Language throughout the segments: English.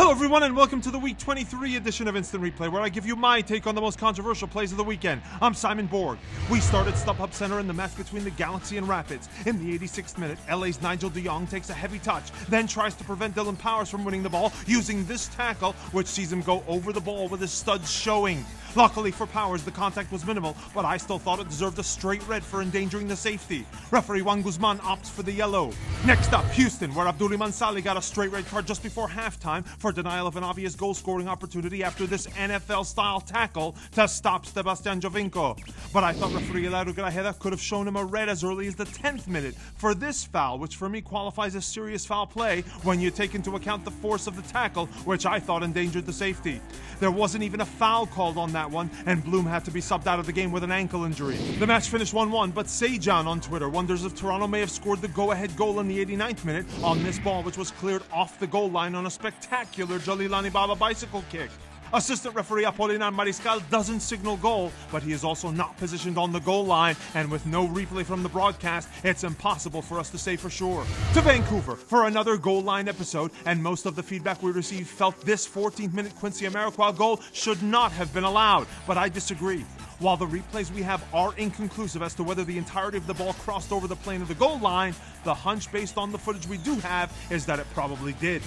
Hello everyone and welcome to the Week 23 edition of Instant Replay, where I give you my take on the most controversial plays of the weekend. I'm Simon Borg. We start at StubHub Center in the match between the Galaxy and Rapids. In the 86th minute, LA's Nigel de Jong takes a heavy touch, then tries to prevent Dylan Powers from winning the ball using this tackle, which sees him go over the ball with his studs showing. Luckily for Powers, the contact was minimal, but I still thought it deserved a straight red for endangering the safety. Referee Juan Guzman opts for the yellow. Next up, Houston, where Abdoulaye Sali got a straight red card just before halftime for denial of an obvious goal-scoring opportunity after this NFL-style tackle to stop Sebastian Jovinko. But I thought referee Eladio Grajeda could have shown him a red as early as the 10th minute for this foul, which for me qualifies as serious foul play when you take into account the force of the tackle, which I thought endangered the safety. There wasn't even a foul called on that one, and Bloom had to be subbed out of the game with an ankle injury. The match finished 1-1, but Sejan on Twitter wonders if Toronto may have scored the go-ahead goal in the 89th minute on this ball, which was cleared off the goal line on a spectacular Jalilani Baba bicycle kick. Assistant referee Apolinar Mariscal doesn't signal goal, but he is also not positioned on the goal line, and with no replay from the broadcast, it's impossible for us to say for sure. To Vancouver for another goal line episode, and most of the feedback we received felt this 14th-minute Quincy Amarikwa goal should not have been allowed, but I disagree. While the replays we have are inconclusive as to whether the entirety of the ball crossed over the plane of the goal line, the hunch based on the footage we do have is that it probably did.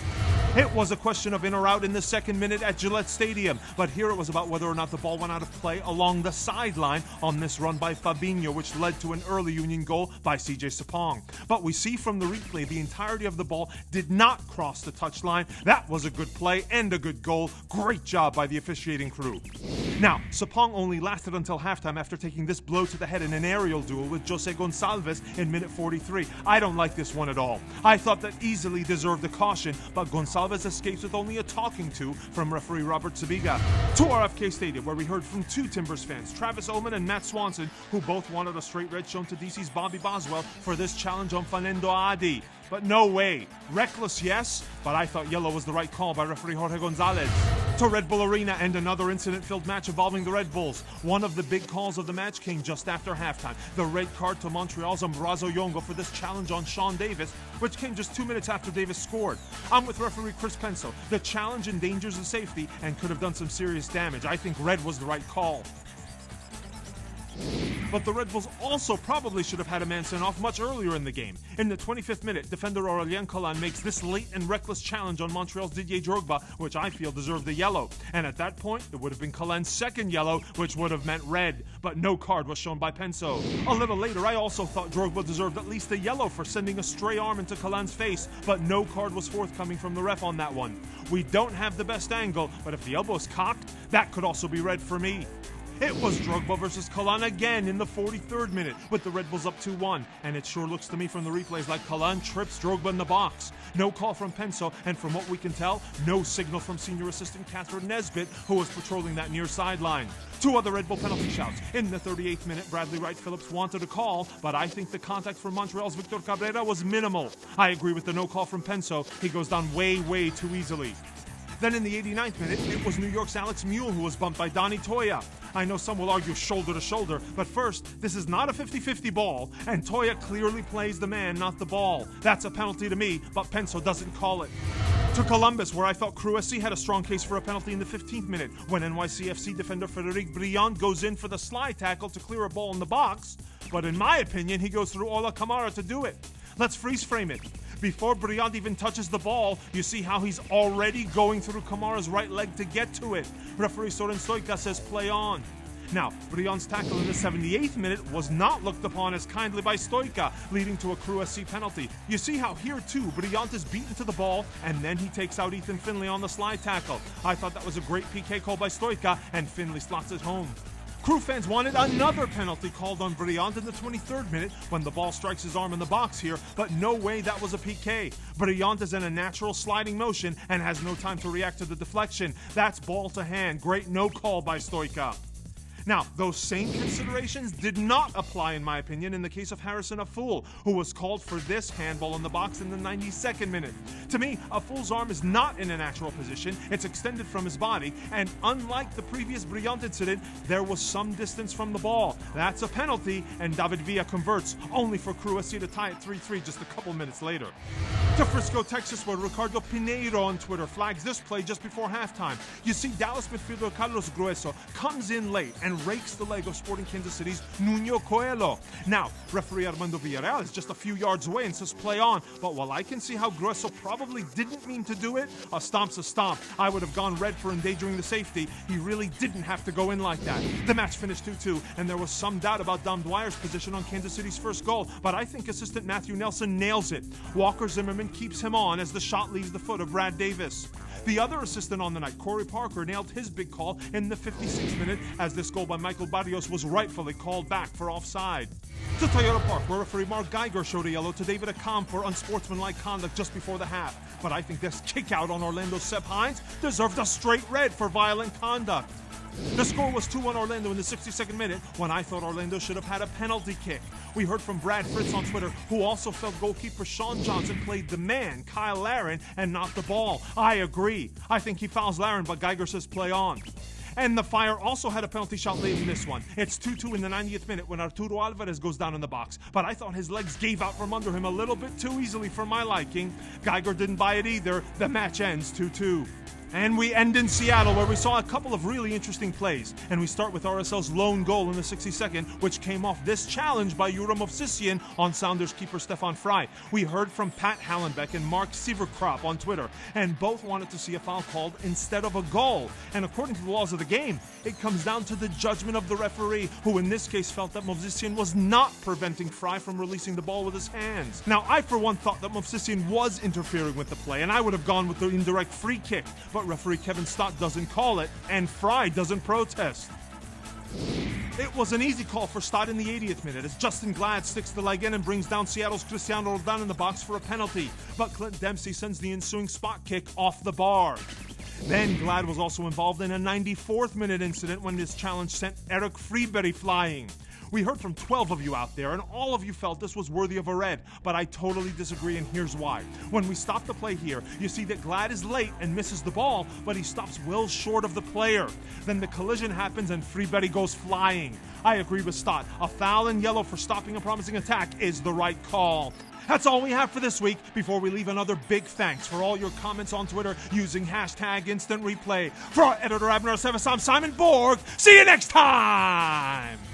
It was a question of in or out in the second minute at Gillette Stadium, but here it was about whether or not the ball went out of play along the sideline on this run by Fabinho, which led to an early Union goal by CJ Sapong. But we see from the replay the entirety of the ball did not cross the touchline. That was a good play and a good goal. Great job by the officiating crew. Now, Sapong only lasted until halftime after taking this blow to the head in an aerial duel with Jose Gonçalves in minute 43. I don't like this one at all. I thought that easily deserved a caution, but Gonçalves escapes with only a talking to from referee Robert Sabiga. To RFK Stadium, where we heard from two Timbers fans, Travis Oman and Matt Swanson, who both wanted a straight red shown to DC's Bobby Boswell for this challenge on Fanendo Adi. But no way. Reckless, yes, but I thought yellow was the right call by referee Jorge Gonzalez. To Red Bull Arena and another incident-filled match involving the Red Bulls. One of the big calls of the match came just after halftime. The red card to Montreal's Ambrazo Yongo for this challenge on Sean Davis, which came just 2 minutes after Davis scored. I'm with referee Chris Penso. The challenge endangers the safety and could have done some serious damage. I think red was the right call. But the Red Bulls also probably should have had a man sent off much earlier in the game. In the 25th minute, defender Aurélien Collin makes this late and reckless challenge on Montreal's Didier Drogba, which I feel deserved the yellow. And at that point, it would have been Collin's second yellow, which would have meant red. But no card was shown by Penso. A little later, I also thought Drogba deserved at least a yellow for sending a stray arm into Collin's face, but no card was forthcoming from the ref on that one. We don't have the best angle, but if the elbow's cocked, that could also be red for me. It was Drogba versus Collin again in the 43rd minute, with the Red Bulls up 2-1, and it sure looks to me from the replays like Collin trips Drogba in the box. No call from Penso, and from what we can tell, no signal from senior assistant Catherine Nesbitt, who was patrolling that near sideline. Two other Red Bull penalty shouts. In the 38th minute, Bradley Wright Phillips wanted a call, but I think the contact from Montreal's Victor Cabrera was minimal. I agree with the no call from Penso. He goes down way, way too easily. Then in the 89th minute, it was New York's Alex Mule who was bumped by Donny Toya. I know some will argue shoulder to shoulder, but first, this is not a 50-50 ball, and Toya clearly plays the man, not the ball. That's a penalty to me, but Penso doesn't call it. To Columbus, where I felt Crew SC had a strong case for a penalty in the 15th minute, when NYCFC defender Frédéric Briand goes in for the slide tackle to clear a ball in the box, but in my opinion, he goes through Ola Kamara to do it. Let's freeze frame it. Before Briand even touches the ball, you see how he's already going through Kamara's right leg to get to it. Referee Soren Stoica says play on. Now, Briand's tackle in the 78th minute was not looked upon as kindly by Stoica, leading to a Crew SC penalty. You see how here too, Briand is beaten to the ball, and then he takes out Ethan Finlay on the slide tackle. I thought that was a great PK call by Stoica, and Finlay slots it home. Crew fans wanted another penalty called on Briand in the 23rd minute when the ball strikes his arm in the box here, but no way that was a PK. Briand is in a natural sliding motion and has no time to react to the deflection. That's ball to hand. Great no call by Stoica. Now, those same considerations did not apply, in my opinion, in the case of Harrison Afful, who was called for this handball in the box in the 92nd minute. To me, Afful's arm is not in a natural position, it's extended from his body, and unlike the previous Briand incident, there was some distance from the ball. That's a penalty, and David Villa converts, only for Crew SC to tie it 3-3 just a couple minutes later. To Frisco, Texas, where Ricardo Pineiro on Twitter flags this play just before halftime. You see, Dallas midfielder Carlos Grueso comes in late and rakes the leg of Sporting Kansas City's Nuno Coelho. Now, referee Armando Villarreal is just a few yards away and says play on, but while I can see how Grueso probably didn't mean to do it, a stomp's a stomp. I would have gone red for endangering the safety. He really didn't have to go in like that. The match finished 2-2, and there was some doubt about Dom Dwyer's position on Kansas City's first goal, but I think assistant Matthew Nelson nails it. Walker Zimmerman keeps him on as the shot leaves the foot of Brad Davis. The other assistant on the night, Corey Parker, nailed his big call in the 56th minute as this goal by Michael Barrios was rightfully called back for offside. To Toyota Park, where referee Mark Geiger showed a yellow to David Acam for unsportsmanlike conduct just before the half. But I think this kick out on Orlando's Sepp Hines deserved a straight red for violent conduct. The score was 2-1 Orlando in the 62nd minute when I thought Orlando should have had a penalty kick. We heard from Brad Fritz on Twitter, who also felt goalkeeper Sean Johnson played the man, Kyle Larin, and not the ball. I agree. I think he fouls Larin, but Geiger says play on. And the Fire also had a penalty shot late in this one. It's 2-2 in the 90th minute when Arturo Alvarez goes down in the box. But I thought his legs gave out from under him a little bit too easily for my liking. Geiger didn't buy it either. The match ends 2-2. And we end in Seattle, where we saw a couple of really interesting plays. And we start with RSL's lone goal in the 62nd, which came off this challenge by Jura Movsisyan on Sounders keeper Stefan Fry. We heard from Pat Hallenbeck and Mark Sieverkrop on Twitter, and both wanted to see a foul called instead of a goal. And according to the laws of the game, it comes down to the judgment of the referee, who in this case felt that Movsisyan was not preventing Fry from releasing the ball with his hands. Now, I for one thought that Movsisyan was interfering with the play, and I would have gone with the indirect free kick. But referee Kevin Stott doesn't call it, and Fry doesn't protest. It was an easy call for Stott in the 80th minute as Justin Glad sticks the leg in and brings down Seattle's Cristiano Roldan in the box for a penalty, but Clint Dempsey sends the ensuing spot kick off the bar. Then Glad was also involved in a 94th minute incident when this challenge sent Eric Freeberry flying. We heard from 12 of you out there, and all of you felt this was worthy of a red, but I totally disagree, and here's why. When we stop the play here, you see that Glad is late and misses the ball, but he stops well short of the player. Then the collision happens and Freeberry goes flying. I agree with Stott. A foul and yellow for stopping a promising attack is the right call. That's all we have for this week. Before we leave, another big thanks for all your comments on Twitter using hashtag Instant Replay. For our editor, Abner Sevis, I'm Simon Borg. See you next time!